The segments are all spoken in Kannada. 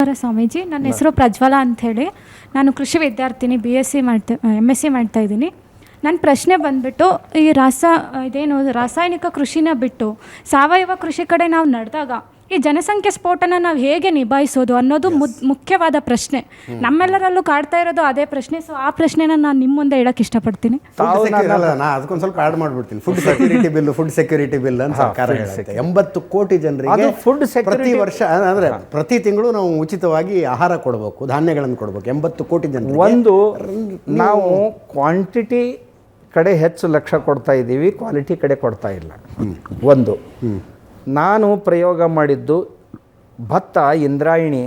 ನಮಸ್ಕಾರ ಸ್ವಾಮೀಜಿ. ನನ್ನ ಹೆಸರು ಪ್ರಜ್ವಲ ಅಂಥೇಳಿ. ನಾನು ಕೃಷಿ ವಿದ್ಯಾರ್ಥಿನಿ, BSc MSc ಮಾಡ್ತಾಯಿದ್ದೀನಿ. ನನ್ನ ಪ್ರಶ್ನೆ ಬಂದುಬಿಟ್ಟು, ಈ ರಾಸಾಯನಿಕ ಕೃಷಿನ ಬಿಟ್ಟು ಸಾವಯವ ಕೃಷಿ ಕಡೆ ನಾವು ನಡೆದಾಗ ಈ ಜನಸಂಖ್ಯೆ ಸ್ಫೋಟನ ನಾವು ಹೇಗೆ ನಿಭಾಯಿಸೋದು ಅನ್ನೋದು ಮುಖ್ಯವಾದ ಪ್ರಶ್ನೆ. ನಮ್ಮೆಲ್ಲರಲ್ಲೂ ಕಾಡ್ತಾ ಇರೋದು ಅದೇ ಪ್ರಶ್ನೆ. ಸೊ ಆ ಪ್ರಶ್ನೆನ ನಾನು ನಿಮ್ಮ ಮುಂದೆ ಹೇಳಕ್ಕೆ ಇಷ್ಟಪಡ್ತೀನಿ. ಅದಕ್ಕೊಂದು ಸ್ವಲ್ಪ ಆ್ಯಡ್ ಮಾಡ್ಬಿಡ್ತೀನಿ. ಫುಡ್ ಸೆಕ್ಯೂರಿಟಿ ಬಿಲ್ ಅಂತ ಸರ್ಕಾರ ಹೇಳುತ್ತೆ. 80 ಕೋಟಿ ಜನರಿಗೆ ಫುಡ್ ಪ್ರತಿ ವರ್ಷ ಅಂದರೆ ಪ್ರತಿ ತಿಂಗಳು ನಾವು ಉಚಿತವಾಗಿ ಆಹಾರ ಕೊಡಬೇಕು, ಧಾನ್ಯಗಳನ್ನು ಕೊಡಬೇಕು 80 ಕೋಟಿ ಜನರಿಗೆ. ಒಂದು ನಾವು ಕ್ವಾಂಟಿಟಿ ಕಡೆ ಹೆಚ್ಚು ಲಕ್ಷ್ಯ ಕೊಡ್ತಾ ಇದ್ದೀವಿ, ಕ್ವಾಲಿಟಿ ಕಡೆ ಕೊಡ್ತಾ ಇಲ್ಲ. ಒಂದು ನಾನು ಪ್ರಯೋಗ ಮಾಡಿದ್ದು ಭತ್ತ ಇಂದ್ರಾಯಣಿ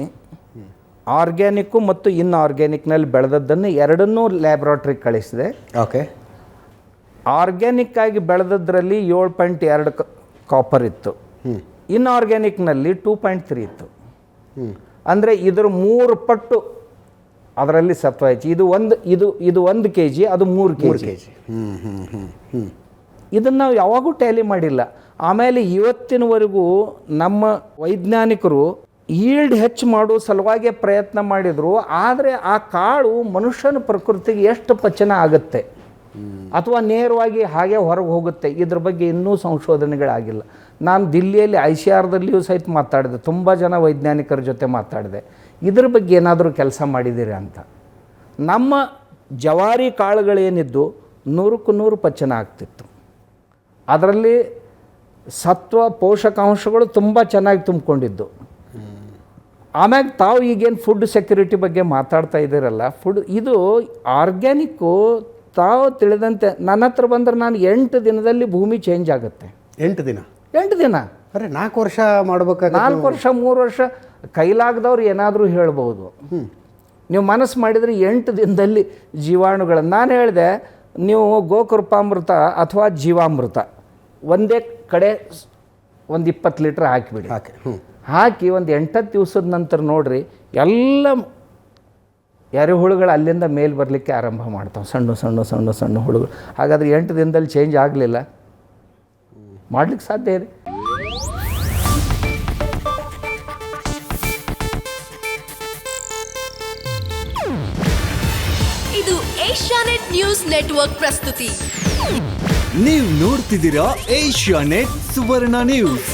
ಆರ್ಗ್ಯಾನಿಕ್ಕು ಮತ್ತು ಇನ್ಆರ್ಗ್ಯಾನಿಕ್ನಲ್ಲಿ ಬೆಳೆದದ್ದನ್ನು ಎರಡನ್ನೂ ಲ್ಯಾಬ್ರಾಟ್ರಿಗೆ ಕಳಿಸಿದೆ. ಓಕೆ. ಆರ್ಗ್ಯಾನಿಕ್ ಆಗಿ ಬೆಳೆದದ್ರಲ್ಲಿ 7.2 ಕಾಪರ್ ಇತ್ತು, ಇನ್ಆರ್ಗ್ಯಾನಿಕ್ನಲ್ಲಿ 2.3 ಇತ್ತು. ಅಂದರೆ ಇದರ 3 ಪಟ್ಟು ಅದರಲ್ಲಿ ಸತ್ವ ಹೆಚ್ಚು. ಇದು 1 kg, ಅದು 3 kg. ಇದನ್ನು ನಾವು ಯಾವಾಗೂ ಟ್ಯಾಲಿ ಮಾಡಿಲ್ಲ. ಆಮೇಲೆ ಇವತ್ತಿನವರೆಗೂ ನಮ್ಮ ವೈಜ್ಞಾನಿಕರು ಈಲ್ಡ್ ಹೆಚ್ಚು ಮಾಡೋ ಸಲುವಾಗಿ ಪ್ರಯತ್ನ ಮಾಡಿದರು. ಆದರೆ ಆ ಕಾಳು ಮನುಷ್ಯನ ಪ್ರಕೃತಿಗೆ ಎಷ್ಟು ಪಚನ ಆಗುತ್ತೆ ಅಥವಾ ನೇರವಾಗಿ ಹಾಗೆ ಹೊರಗೆ ಹೋಗುತ್ತೆ, ಇದ್ರ ಬಗ್ಗೆ ಇನ್ನೂ ಸಂಶೋಧನೆಗಳಾಗಿಲ್ಲ. ನಾನು ದಿಲ್ಲಿಯಲ್ಲಿ ICRದಲ್ಲಿಯೂ ಸಹಿತ ಮಾತಾಡಿದೆ, ತುಂಬ ಜನ ವೈಜ್ಞಾನಿಕರ ಜೊತೆ ಮಾತಾಡಿದೆ. ಇದ್ರ ಬಗ್ಗೆ ಏನಾದರೂ ಕೆಲಸ ಮಾಡಿದ್ದೀರಿ ಅಂತ. ನಮ್ಮ ಜವಾರಿ ಕಾಳುಗಳೇನಿದ್ದು 100ಕ್ಕೆ 100 ಪಚನ ಆಗ್ತಿತ್ತು. ಅದರಲ್ಲಿ ಸತ್ವ ಪೋಷಕಾಂಶಗಳು ತುಂಬ ಚೆನ್ನಾಗಿ ತುಂಬಿಕೊಂಡಿದ್ದು. ಆಮ್ಯಾಗ ತಾವು ಈಗೇನು ಫುಡ್ ಸೆಕ್ಯೂರಿಟಿ ಬಗ್ಗೆ ಮಾತಾಡ್ತಾ ಇದ್ದೀರಲ್ಲ, ಇದು ಆರ್ಗ್ಯಾನಿಕ್ಕು ತಾವು ತಿಳಿದಂತೆ ನನ್ನ ಹತ್ರ ಬಂದರೆ ನಾನು 8 ದಿನದಲ್ಲಿ ಭೂಮಿ ಚೇಂಜ್ ಆಗುತ್ತೆ. 8 ದಿನ? 8 ದಿನ. ಅರೆ 4 ವರ್ಷ ಮಾಡ್ಬೇಕಾದ್ರೆ 4 ವರ್ಷ 3 ವರ್ಷ ಕೈಲಾಗದವ್ರು ಏನಾದರೂ ಹೇಳ್ಬೋದು. ನೀವು ಮನಸ್ಸು ಮಾಡಿದರೆ 8 ದಿನದಲ್ಲಿ ಜೀವಾಣುಗಳನ್ನು. ನಾನು ಹೇಳಿದೆ, ನೀವು ಗೋಕೃಪಾಮೃತ ಅಥವಾ ಜೀವಾಮೃತ ಒಂದೇ ಕಡೆ ಒಂದು 20 ಲೀಟ್ರ್ ಹಾಕಿಬಿಡಿ. ಹಾಕಿ ಒಂದು 8 ದಿವಸದ ನಂತರ ನೋಡಿರಿ, ಎಲ್ಲ ಎರೆಹುಳುಗಳು ಅಲ್ಲಿಂದ ಮೇಲೆ ಬರಲಿಕ್ಕೆ ಆರಂಭ ಮಾಡ್ತಾವೆ, ಸಣ್ಣ ಸಣ್ಣ ಸಣ್ಣ ಸಣ್ಣ ಹುಳುಗಳು. ಹಾಗಾದರೆ 8 ದಿನದಲ್ಲಿ ಚೇಂಜ್ ಆಗಲಿಲ್ಲ, ಮಾಡಲಿಕ್ಕೆ ಸಾಧ್ಯ ಇದೆ. ಇದು ಏಷ್ಯಾನೆಟ್ ನ್ಯೂಸ್ ನೆಟ್ವರ್ಕ್ ಪ್ರಸ್ತುತಿ. ನೀವು ನೋಡ್ತಿದ್ದೀರಾ ಏಷ್ಯಾನೆಟ್ ಸುವರ್ಣ ನ್ಯೂಸ್.